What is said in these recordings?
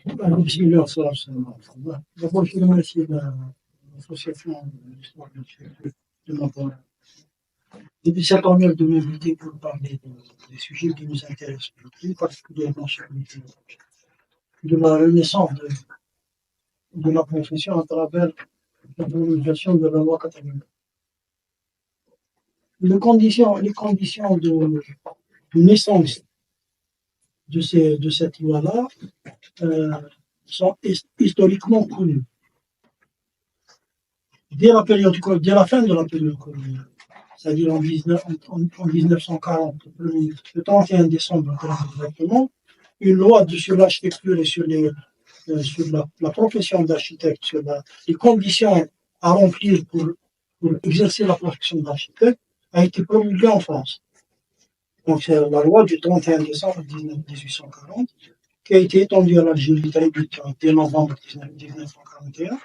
بسم الله والصلاة والسلام على رسول الله. D'abord, je remercie l'association de l'histoire de m'avoir depuis cette honneur de m'inviter pour parler des sujets qui nous intéressent le plus, particulièrement celui de la renaissance de la profession à travers la promulgation de la loi 80. Les conditions de naissance de cette loi-là sont historiquement connues. Dès la fin de la période coloniale, c'est-à-dire en 1940, le 31 décembre exactement, une loi sur l'architecture et sur la profession d'architecte, sur les conditions à remplir pour exercer la profession d'architecte, a été promulguée en France. Donc c'est la loi du 31 décembre 1840 qui a été étendue à l'Algérie très vite dès novembre 1941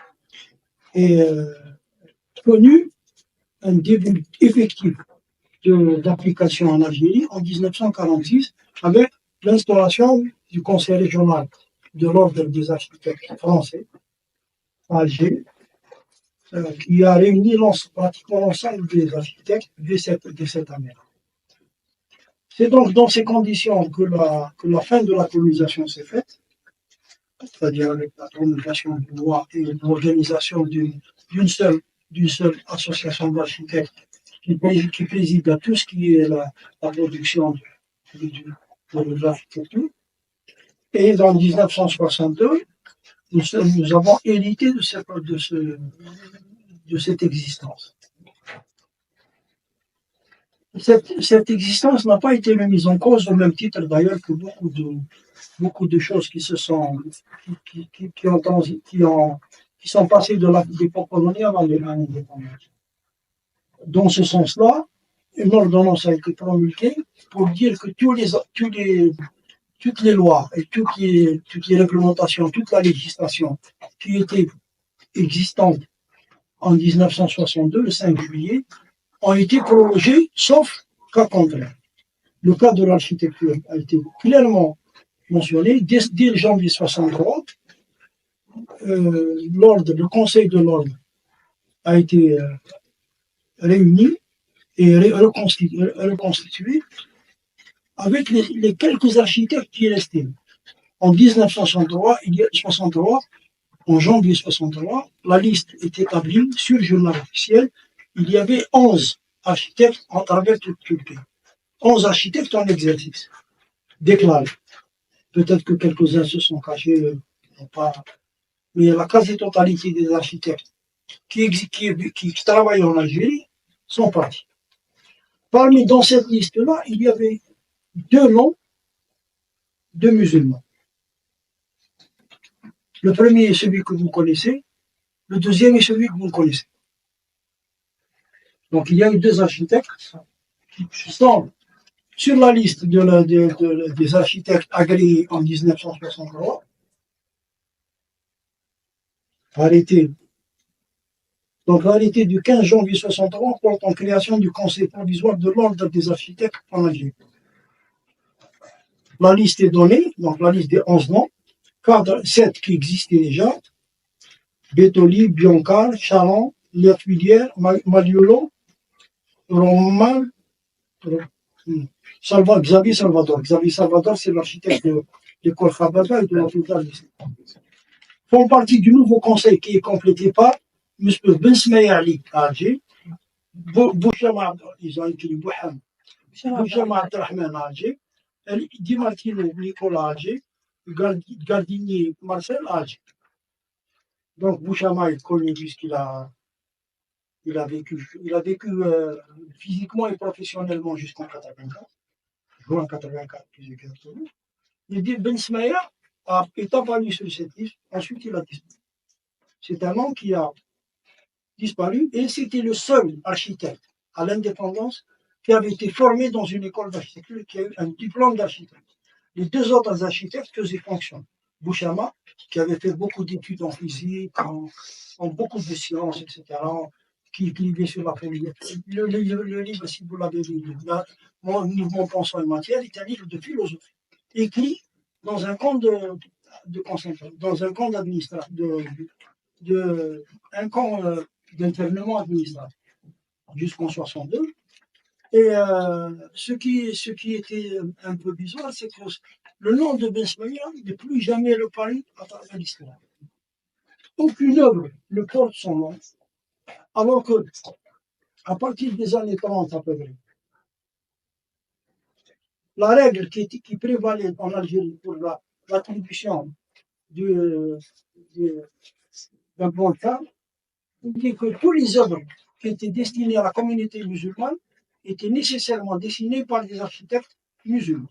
et connu un début effectif d'application en Algérie en 1946 avec l'instauration du Conseil régional de l'Ordre des architectes français à Alger, qui a réuni pratiquement l'ensemble des architectes de cette année-là. C'est donc dans ces conditions que la fin de la colonisation s'est faite, c'est-à-dire avec la promulgation d'une loi et l'organisation d'une seule association d'architectes qui préside à tout ce qui est la production de l'architecture. Et en 1962, nous avons hérité de cette existence. Cette existence n'a pas été remise en cause au même titre d'ailleurs que beaucoup de choses qui sont passées de l'époque coloniale à l'indépendance. Dans ce sens-là, une ordonnance a été promulguée pour dire que toutes les lois et toutes les réglementations, toute la législation qui était existante en 1962, le 5 juillet, ont été prolongées, sauf cas contraire. Le cas de l'architecture a été clairement mentionné dès janvier 63. Le Conseil de l'ordre a été réuni et reconstitué avec les quelques architectes qui restaient. En 1963, en janvier 63, la liste est établie sur le journal officiel. Il y avait 11 architectes à travers tout le pays. 11 architectes en exercice, déclarés. Peut-être que quelques-uns se sont cachés, mais la quasi-totalité des architectes qui travaillent en Algérie sont partis. Dans cette liste-là, il y avait 2 noms de musulmans. Le premier est celui que vous connaissez, le deuxième est celui que vous connaissez. Donc il y a eu 2 architectes qui sont sur la liste des architectes agréés en 1963, arrêté. Donc l'arrêté du 15 janvier 63 porte en création du Conseil provisoire de l'ordre des architectes en Algérie. La liste est donnée, donc la liste des 11 noms, 7 qui existaient déjà, Bétoli, Biancar, Chaland, Lertuilière, Maliolo, Roman, Xavier Salvador. Xavier Salvador, c'est l'architecte de l'école Khababa et de la Fouta. Font partie du nouveau conseil qui est complété par M. Ben Smaï Ali à Alger, Bouchama, ils ont écrit Bouham, Bouchama Abdelrahman à Alger, Di Martino Nicolas à Alger, Gardinier Marcel à Alger. Donc Bouchama est connu puisqu'il a vécu physiquement et professionnellement jusqu'en 84. En 84, plus exactement. Il dit Ben Smaïa est apparu sur cette liste, ensuite il a disparu. C'est un homme qui a disparu et c'était le seul architecte à l'indépendance qui avait été formé dans une école d'architecture qui a eu un diplôme d'architecte. Les 2 autres architectes faisaient fonction. Bouchama, qui avait fait beaucoup d'études en physique, en beaucoup de sciences, etc., qui écrivait sur la famille. Le livre, si vous l'avez lu, Mon mouvement pensant et matière, est un livre de philosophie, écrit dans un conte de concentration, dans un camp d'administration, un camp d'internement administratif jusqu'en 62. Et ce qui était un peu bizarre, c'est que le nom de Ben Smaïa n'est plus jamais reparu à travers l'histoire. Aucune œuvre ne porte son nom, alors que, à partir des années 30 à peu près, la règle qui prévalait en Algérie pour l'attribution d'un bon cas, était que tous les œuvres qui étaient destinées à la communauté musulmane étaient nécessairement dessinés par des architectes musulmans,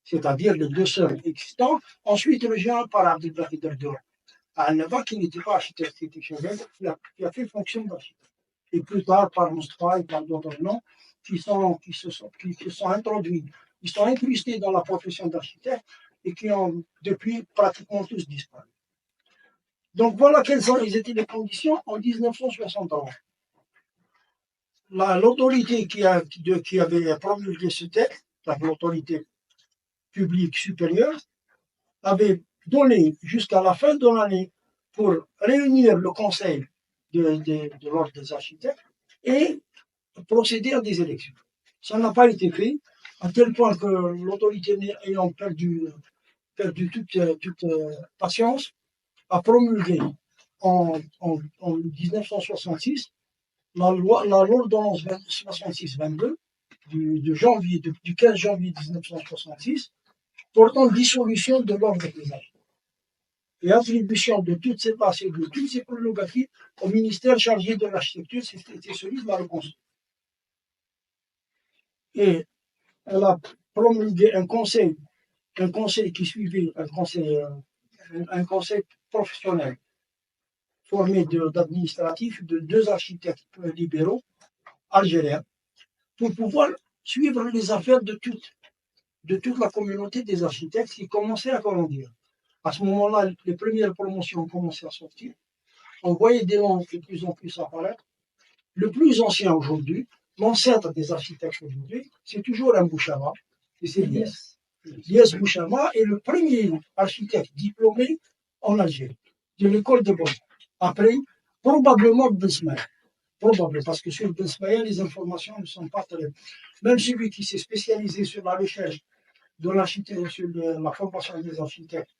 c'est-à-dire les deux seuls existants. Ensuite, le géant par Abdelbaki Derdour, à Al-Naba, qui n'était pas architecte, qui était chevalier, qui a fait fonction d'architecte. Et plus tard, par Moustapha et par d'autres noms, qui se sont introduits, ils sont incrustés dans la profession d'architecte et qui ont depuis pratiquement tous disparu. Donc voilà quelles étaient les conditions en 1963. L'autorité qui avait promulgué ce texte, l'autorité publique supérieure, avait donné jusqu'à la fin de l'année pour réunir le conseil de l'ordre des architectes et procéder à des élections. Ça n'a pas été fait, à tel point que l'autorité ayant perdu toute patience, a promulgué en 1966 l'ordonnance 66-22 du 15 janvier 1966 portant dissolution de l'ordre des architectes et attribution de toutes ces tâches et de toutes ces prérogatives au ministère chargé de l'architecture, c'était celui de la reconstruction. Et elle a promulgué un conseil qui suivait un conseil professionnel formé d'administratifs, de deux architectes libéraux algériens, pour pouvoir suivre les affaires de toute la communauté des architectes qui commençait à grandir. À ce moment-là, les premières promotions ont commencé à sortir. On voyait des noms de plus en plus apparaître. Le plus ancien aujourd'hui, l'ancêtre des architectes aujourd'hui, c'est toujours un Bouchama, et c'est Liès. Liès Bouchama est le premier architecte diplômé en Algérie, de l'école de Bonn. Après, probablement Ben Smaïa. Probablement, parce que sur Ben Smaïa, les informations ne sont pas très... Même celui qui s'est spécialisé sur la recherche de l'architecture, sur la formation des architectes,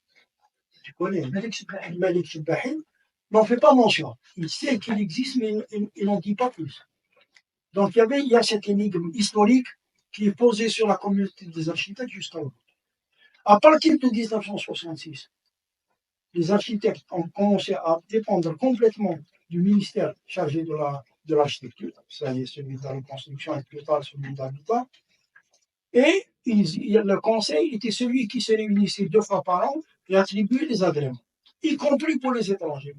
tu connais, Malik Chibahim, n'en fait pas mention. Il sait qu'il existe, mais il n'en dit pas plus. Donc il y a cette énigme historique qui est posée sur la communauté des architectes jusqu'à aujourd'hui. À partir de 1966, les architectes ont commencé à dépendre complètement du ministère chargé de l'architecture, c'est-à-dire celui de la reconstruction et plus tard celui de l'habitat. Et le conseil était celui qui se réunissait 2 fois par an et attribuait les agréments, y compris pour les étrangers.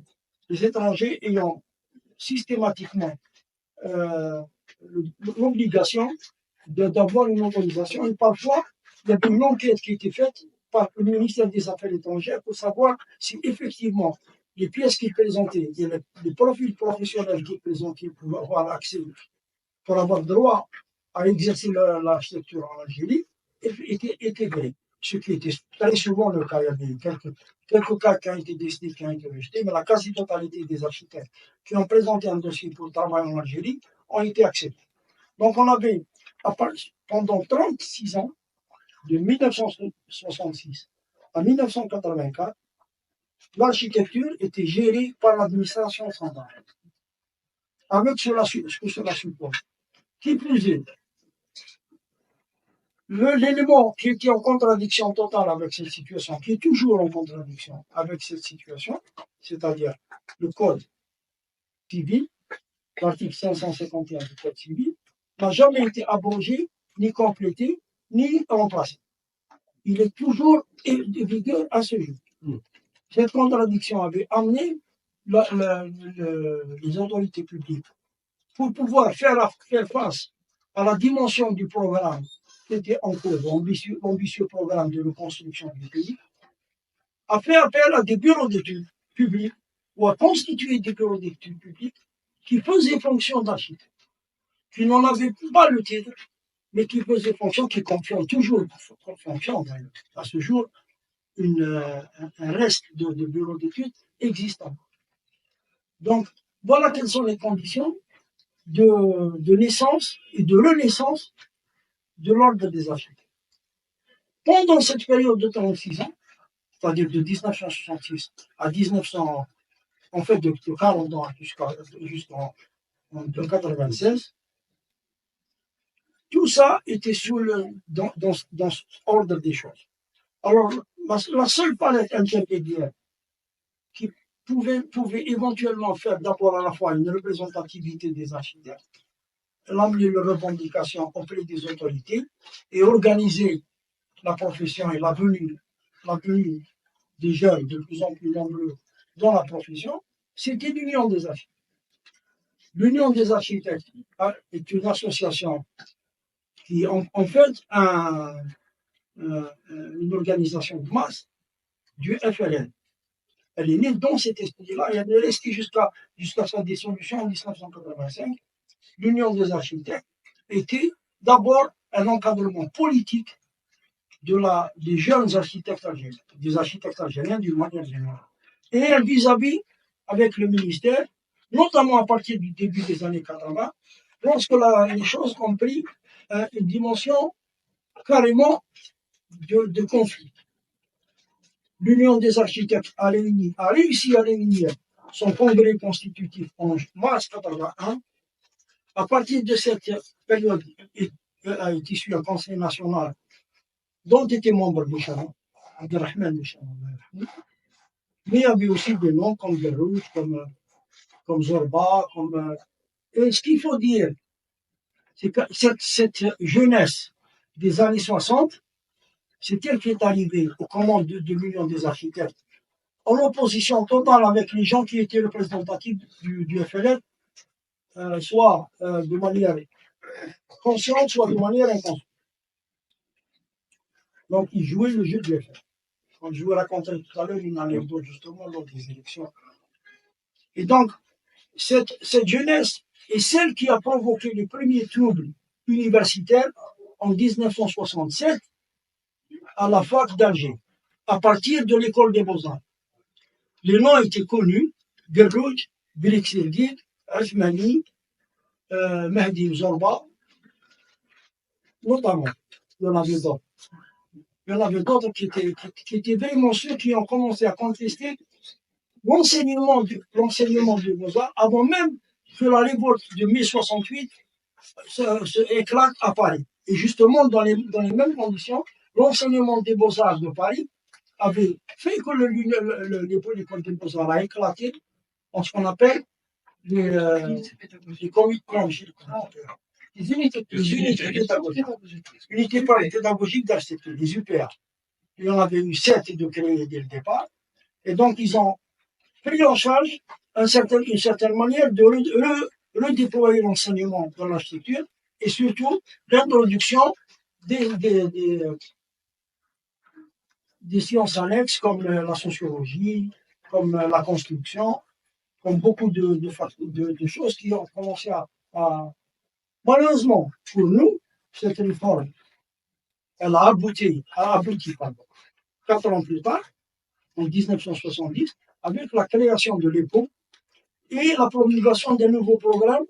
Les étrangers ayant systématiquement l'obligation d'avoir une autorisation. Et parfois, il y avait une enquête qui était faite par le ministère des Affaires étrangères pour savoir si effectivement les pièces qu'ils présentaient, les profils professionnels qu'ils présentaient pour avoir accès, pour avoir droit à exercer l'architecture en Algérie, étaient vrais. Ce qui était très souvent le cas. Il y avait quelques cas qui ont été décidés, qui ont été rejetés, mais la quasi-totalité des architectes qui ont présenté un dossier pour travailler en Algérie ont été acceptés. Donc on avait, pendant 36 ans, de 1966 à 1984, l'architecture était gérée par l'administration centrale, avec ce que cela suppose. Qui plus est, l'élément qui était en contradiction totale avec cette situation, qui est toujours en contradiction avec cette situation, c'est-à-dire le code civil, l'article 551 du code civil, n'a jamais été abrogé, ni complété, ni remplacé. Il est toujours de vigueur à ce jour. Cette contradiction avait amené les autorités publiques, pour pouvoir faire face à la dimension du programme qui était en cours, l'ambitieux programme de reconstruction du pays, à faire appel à des bureaux d'études publics ou à constituer des bureaux d'études publics qui faisaient fonction d'architecte, qui n'en avaient pas le titre, mais qui faisaient fonction, qui confirment toujours fonction à ce jour. un reste de bureaux d'études existant. Donc, voilà quelles sont les conditions de naissance et de renaissance de l'ordre des architectes. Pendant cette période de 36 ans, c'est-à-dire de 1966 à 1900, en fait de 40 ans jusqu'en 1996, tout ça était dans cet ordre des choses. Alors, la seule palette intermédiaire qui pouvait éventuellement faire d'abord à la fois une représentativité des architectes, l'amener leurs revendications auprès des autorités et organiser la profession et la venue des jeunes de plus en plus nombreux dans la profession, c'était l'Union des architectes. L'Union des architectes est une association qui, en fait, une organisation de masse du FLN. Elle est née dans cet esprit-là et elle est restée jusqu'à sa dissolution en 1985. L'Union des architectes était d'abord un encadrement politique des jeunes architectes algériens, des architectes algériens d'une manière générale. Et un vis-à-vis avec le ministère, notamment à partir du début des années 80, lorsque les choses ont pris une dimension carrément de conflit. L'Union des architectes a réussi à réunir son congrès constitutif en mars 81. À partir de cette période, a été issu un conseil national dont était membre Bouchara, Abdelrahman Bouchara. Mais il y avait aussi des noms comme Garouche, comme Zorba, Et ce qu'il faut dire, c'est que cette jeunesse des années 60, c'est elle qui est arrivée aux commandes de l'Union des architectes, en opposition totale avec les gens qui étaient représentatifs du FLN, soit de manière consciente, soit de manière inconsciente. Donc, ils jouaient le jeu du FLN. Quand je vous racontais tout à l'heure une anecdote justement lors des élections. Et donc, cette jeunesse est celle qui a provoqué les premiers troubles universitaires en 1967 à la fac d'Alger, à partir de l'école des Beaux-Arts. Les noms étaient connus: Gerrouj, Bilik-Sirgid, Ajmani, Mehdi Zorba, notamment. Il y en avait d'autres. Il y en avait d'autres qui étaient vraiment ceux qui ont commencé à contester l'enseignement du Beaux-Arts avant même que la révolte de mai 68 se éclate à Paris. Et justement, dans les mêmes conditions, l'enseignement des Beaux-Arts de Paris avait fait que l'école des Beaux-Arts a éclaté en ce qu'on appelle les unités pédagogiques d'architecture, les UPA. Il y en avait eu 7 de créés dès le départ. Et donc, ils ont pris en charge une certaine manière de redéployer l'enseignement dans l'architecture et surtout l'introduction des sciences annexes comme la sociologie, comme la construction, comme beaucoup de choses qui ont commencé à... Malheureusement, pour nous, cette réforme, elle a abouti 4 ans plus tard, en 1970, avec la création de l'EPO et la promulgation d'un nouveau programme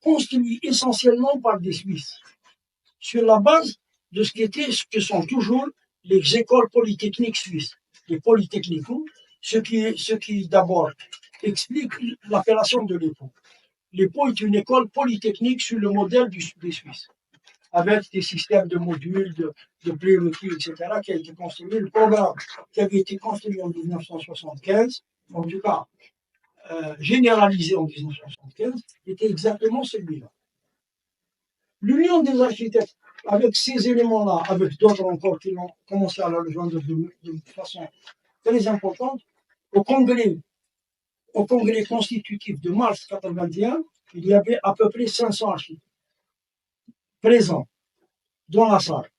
construit essentiellement par des Suisses, sur la base de ce que sont toujours les écoles polytechniques suisses, les polytechniques, ce qui d'abord explique l'appellation de l'EPO. L'EPO est une école polytechnique sur le modèle des Suisses, avec des systèmes de modules, de prérequis, etc., qui a été construit. Le programme qui avait été construit en 1975, en tout cas généralisé en 1975, était exactement celui-là. L'Union des architectes, avec ces éléments-là, avec d'autres encore qui ont commencé à la rejoindre de façon très importante, au congrès constitutif de mars 1981, il y avait à peu près 500 architectes présents dans la salle.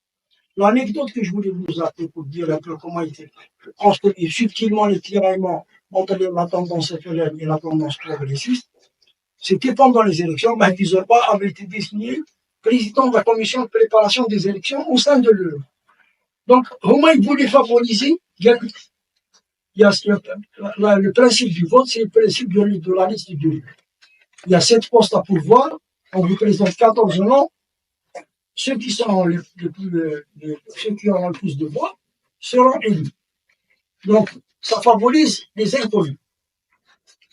L'anecdote que je voulais vous appeler pour dire un peu comment était construit subtilement les tiraillements entre la tendance FLN et la tendance progressiste, c'était pendant les élections. Mehdi Zorba avait été désigné président de la commission de préparation des élections au sein de l'UE. Donc, Roumaï voulait favoriser Le principe du vote, c'est le principe de la liste du lieu. Il y a 7 postes à pourvoir, on vous présente 14 noms, ceux qui ont le plus de voix seront élus. Donc, ça favorise les inconnus.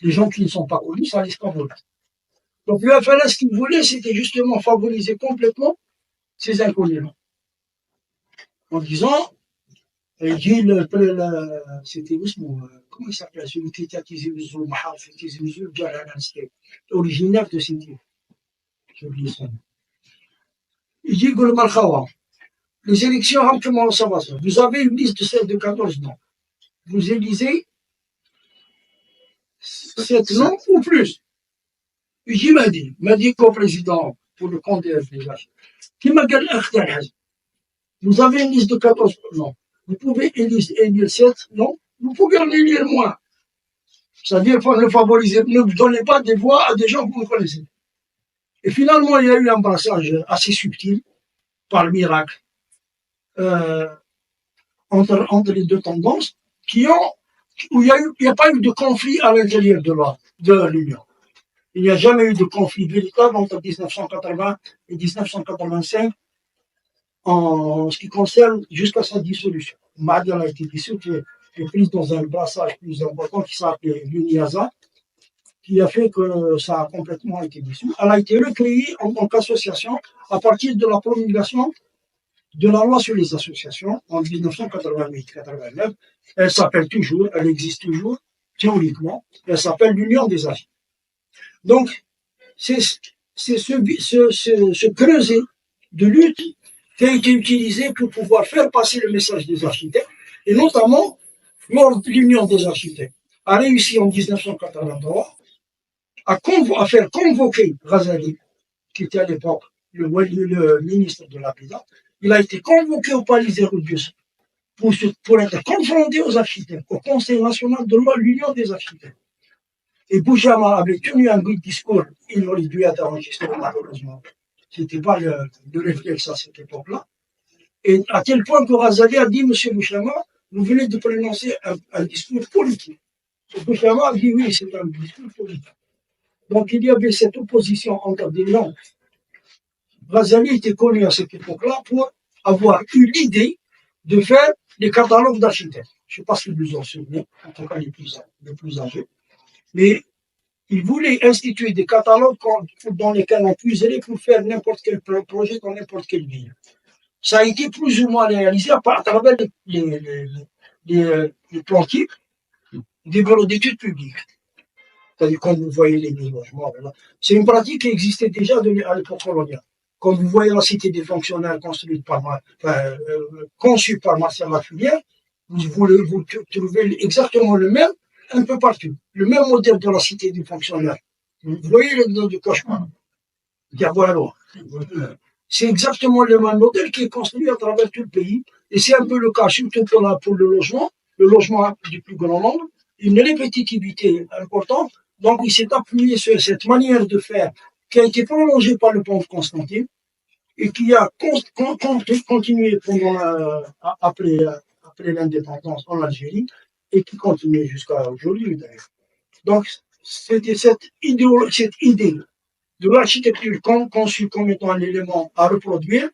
Les gens qui ne sont pas connus, ça laisse pas voter. Donc, le FLS, ce qu'il voulait, c'était justement favoriser complètement ces inconnus-là. En disant, c'était comment il s'appelle, celui qui était accusé originaire de cette île. J'ai oublié son nom. Il dit les élections, comment ça va ça? Vous avez une liste de 14 noms. Vous élisez 7 noms ou plus. يجي مهدي co-président pour le compte des FDH. كما قال الأخ تاع الحاج. Vous avez une liste de 14 noms. Vous pouvez élire 7 noms. Vous pouvez en élire moins. C'est-à-dire qu'il ne favorisez, ne donnez pas des voix à des gens que vous connaissez. Et finalement, il y a eu un brassage assez subtil, par miracle, entre les deux tendances, où il n'y a pas eu de conflit à l'intérieur de l'Union. Il n'y a jamais eu de conflit véritable entre 1980 et 1985 en ce qui concerne jusqu'à sa dissolution. Mahdia a été dissoute et prise dans un brassage plus important qui s'appelait l'UNIASA, qui a fait que ça a complètement été dissous. Elle a été recréée en tant qu'association à partir de la promulgation de la loi sur les associations en 1988-89. Elle s'appelle toujours, elle existe toujours, théoriquement, elle s'appelle l'Union des agents. Donc, c'est ce creuset de lutte qui a été utilisé pour pouvoir faire passer le message des architectes, et notamment, l'Union des architectes a réussi en 1983 à faire convoquer Ghazali, qui était à l'époque le ministre de l'Habitat. Il a été convoqué au Palais Hérodius pour être confronté aux architectes, au Conseil national de l'Union des architectes. Et Boujama avait tenu un discours, il aurait dû être enregistré malheureusement. C'était pas le réflexe à cette époque-là. Et à tel point que Ghazali a dit, Monsieur Boujama, vous venez de prononcer un discours politique. Et Boujama a dit, oui, c'est un discours politique. Donc il y avait cette opposition entre des langues. Ghazali était connu à cette époque-là pour avoir eu l'idée de faire des catalogues d'architectes. Je ne sais pas si vous en souvenez, en tout cas les plus âgés. Mais il voulait instituer des catalogues dans lesquels on puiserait pour faire n'importe quel projet dans n'importe quelle ville. Ça a été plus ou moins réalisé à travers les plans types des bureaux d'études publiques. C'est-à-dire, quand vous voyez les logements, voilà. C'est une pratique qui existait déjà à l'époque coloniale. Quand vous voyez la cité des fonctionnaires conçue par Marcel Lafulière, vous trouvez exactement le même un peu partout. Le même modèle de la cité des fonctionnaires. Vous voyez le nom du cauchemar. C'est exactement le même modèle qui est construit à travers tout le pays. Et c'est un peu le cas, surtout pour le logement du plus grand nombre, une répétitivité importante. Donc, il s'est appuyé sur cette manière de faire qui a été prolongée par le pont de Constantine et qui a continué après l'indépendance en Algérie et qui continue jusqu'à aujourd'hui d'ailleurs. Donc, c'était cette idée de l'architecture conçue comme étant un élément à reproduire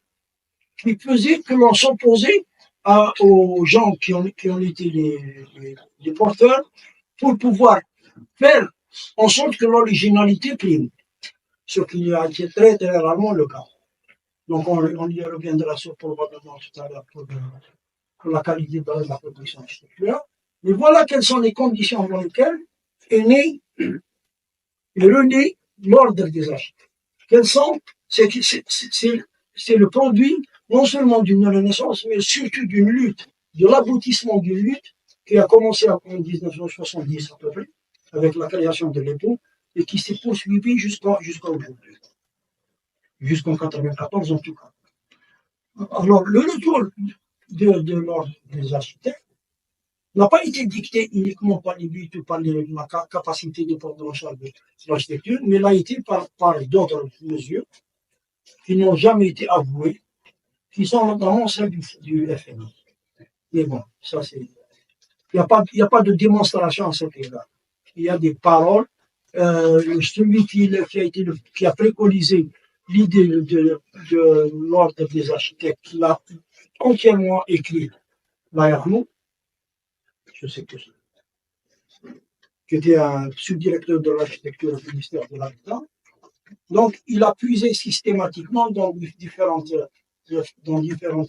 qui faisait que l'on s'opposait aux gens qui ont été les porteurs pour pouvoir faire en sorte que l'originalité prime, ce qui a été très, très rarement le cas. Donc, on y reviendra sur probablement tout à l'heure pour la qualité de la production architecturale. Mais voilà quelles sont les conditions dans lesquelles est né et rené l'ordre des architectes. Quelles sont, c'est le produit non seulement d'une renaissance, mais surtout d'une lutte, de l'aboutissement d'une lutte qui a commencé en 1970 à peu près, avec la création de l'EPO, et qui s'est poursuivie jusqu'à aujourd'hui. Jusqu'en 1994 en tout cas. Alors, le retour de l'ordre des architectes n'a pas été dicté uniquement par les buts ou par la capacité de prendre en charge de l'architecture, mais l'a été par d'autres mesures qui n'ont jamais été avouées, qui sont notamment celles du FMI. Mais bon, ça c'est Il y a pas de démonstration à cet égard. Il y a des paroles. Celui qui a préconisé l'idée de l'ordre des architectes, l'a entièrement écrit Layarnou, je sais que qui était un sous-directeur de l'architecture au ministère de l'Habitat. Donc, il a puisé systématiquement dans différentes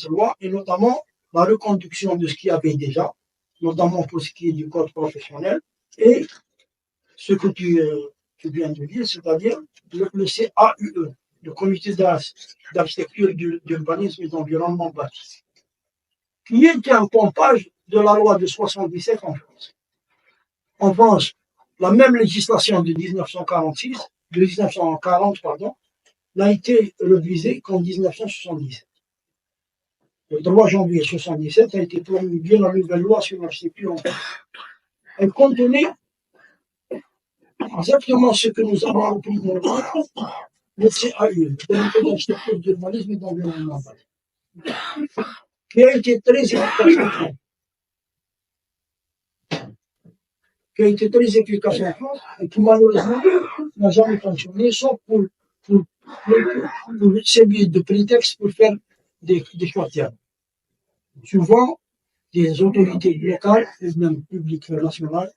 lois, et notamment la reconduction de ce qu'il y avait déjà, notamment pour ce qui est du code professionnel, et ce que tu viens de dire, c'est-à-dire le CAUE, le comité d'architecture, d'urbanisme et d'environnement bâti, qui est un pompage de la loi de 77 en France. En France, la même législation de 1940, n'a été révisée qu'en 1977. Le 3 janvier 1977 a été promulguée la nouvelle loi sur l'architecture en France. Elle contenait exactement ce que nous avons appris dans le CAU, le comité d'architecture, d'urbanisme et d'environnement, qui a été très efficace en France et qui malheureusement n'a jamais fonctionné, sauf pour servir de prétexte pour faire des choix de terrain. Souvent, des autorités locales et même publiques nationales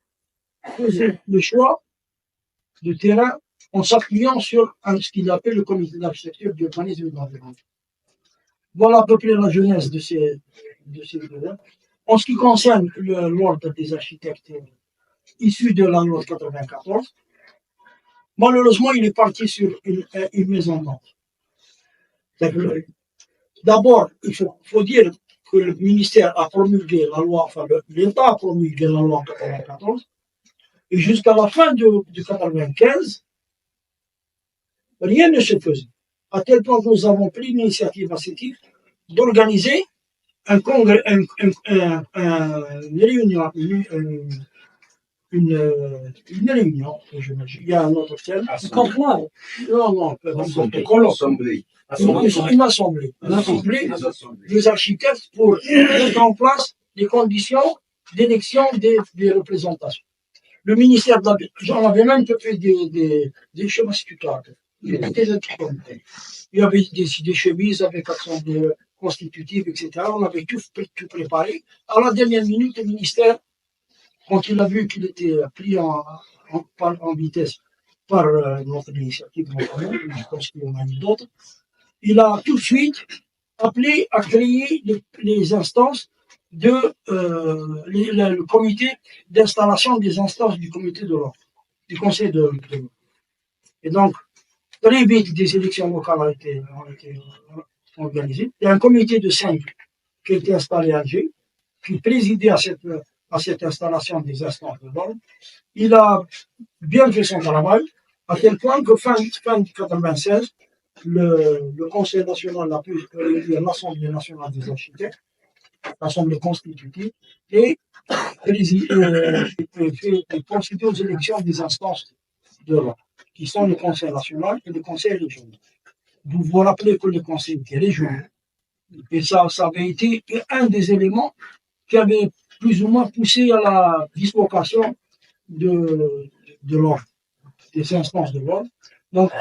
faisaient le choix de terrain en s'appuyant sur ce qu'il appelle le comité d'architecture, d'urbanisme et d'environnement. Voilà à peu près la jeunesse de ces deux. En ce qui concerne l'ordre des architectes issu de la loi 94, malheureusement, il est parti sur une maison blanche. D'abord, il faut dire que le ministère a promulgué la loi, enfin l'État a promulgué la loi 94, et jusqu'à la fin de 95, rien ne se faisait. À tel point que nous avons pris l'initiative à ce titre d'organiser un congrès, une réunion, une réunion, il y a un autre terme. Non, une assemblée des architectes pour mettre en place les conditions d'élection des représentations. Le ministère de j'en avais même fait des chemises tutoires. Il y avait des chemises avec assemblée constitutive, etc. On avait tout préparé. À la dernière minute, le ministère, quand il a vu qu'il était pris en vitesse par notre initiative, je pense qu'il y en a eu d'autres, il a tout de suite appelé à créer les instances le comité d'installation des instances du comité de l'ordre, du conseil de l'ordre. Et donc, très vite, des élections locales ont été organisées. Il y a un comité de 5 qui a été installé à Alger, qui présidait à cette installation des instances de l'ordre. Il a bien fait son travail, à tel point que fin 1996, le Conseil national a pu réunir l'Assemblée nationale des architectes, l'Assemblée constitutive, et procéder aux élections des instances de l'ordre, qui sont le Conseil national et le Conseil régional. Vous vous rappelez que le Conseil était régional, et ça avait été un des éléments qui avait plus ou moins poussé à la dislocation de l'ordre, des instances de l'ordre. Donc,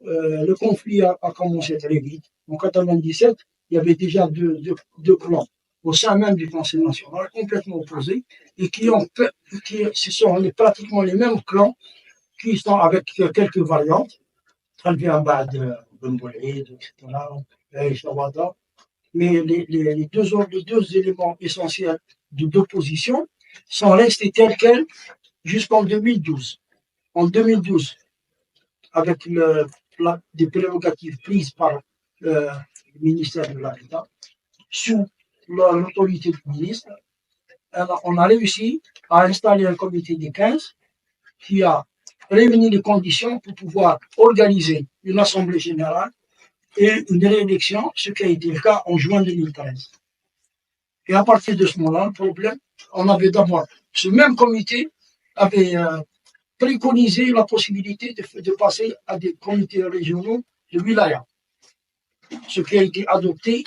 le conflit a commencé très vite. En 1997, il y avait déjà deux clans au sein même du Conseil national, complètement opposés, et ce sont pratiquement les mêmes clans qui sont avec quelques variantes, Talbi-Abad, Bembolid, etc., Shawada. Mais les deux éléments essentiels d'opposition sont restés tels quels jusqu'en 2012. En 2012, avec des prérogatives prises par le ministère de l'Habitat, sous l'autorité du ministre, on a réussi à installer un comité des 15 qui a réuni les conditions pour pouvoir organiser une assemblée générale et une réélection, ce qui a été le cas en juin 2013. Et à partir de ce moment-là, le problème, on avait d'abord, ce même comité avait préconisé la possibilité de passer à des comités régionaux de wilaya, ce qui a été adopté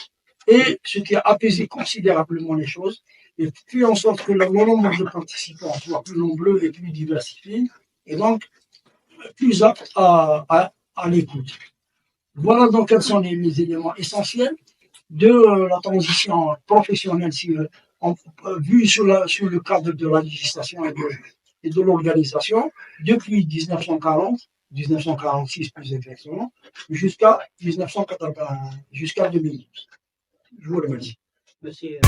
et ce qui a apaisé considérablement les choses. et puis en sorte que le nombre de participants soit plus nombreux et plus diversifié, et donc plus apte à l'écoute. Voilà donc quels sont les éléments essentiels de la transition professionnelle vue sur le cadre de la législation et de l'organisation depuis 1940, 1946 plus exactement, jusqu'à 1980, jusqu'à 2012. Je vous remercie. Monsieur.